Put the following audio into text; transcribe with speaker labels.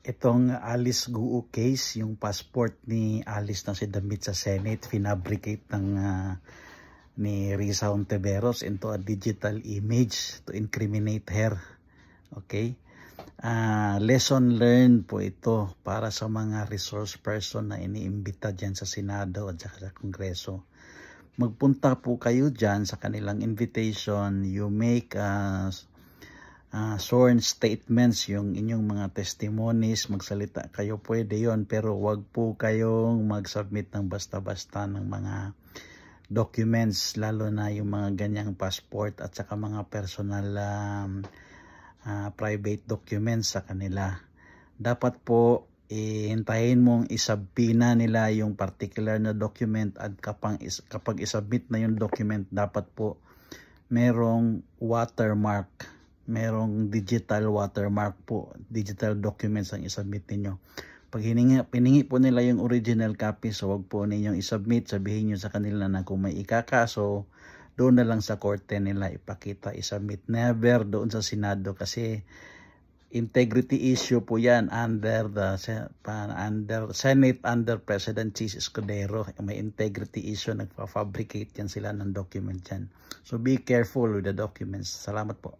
Speaker 1: Itong Alice Guo case, yung passport ni Alice na sinabit sa Senate, finabricate ng ni Risa Hontiveros into a digital image to incriminate her. Okay? Lesson learned po ito para sa mga resource person na iniimbita dyan sa Senado at sa Kongreso. Magpunta po kayo dyan sa kanilang invitation. You make sworn statements, yung inyong mga testimonies, magsalita kayo, pwede yon, pero wag po kayong mag-submit ng basta-basta ng mga documents, lalo na yung mga ganyang passport at saka mga personal private documents sa kanila. Dapat po hintayin mong isubmina nila yung particular na document, at kapag isubmit na yung document, dapat po merong watermark, merong digital watermark po, digital documents ang isubmit ninyo. Pag piningi po nila yung original copy, so wag po ninyong isubmit, sabihin nyo sa kanila na kung may ikakaso, doon na lang sa korte nila ipakita, isubmit. Never doon sa Senado, kasi integrity issue po yan under Senate, under President Chis Escudero. May integrity issue, nagpa-fabricate yan sila ng document yan. So be careful with the documents. Salamat po.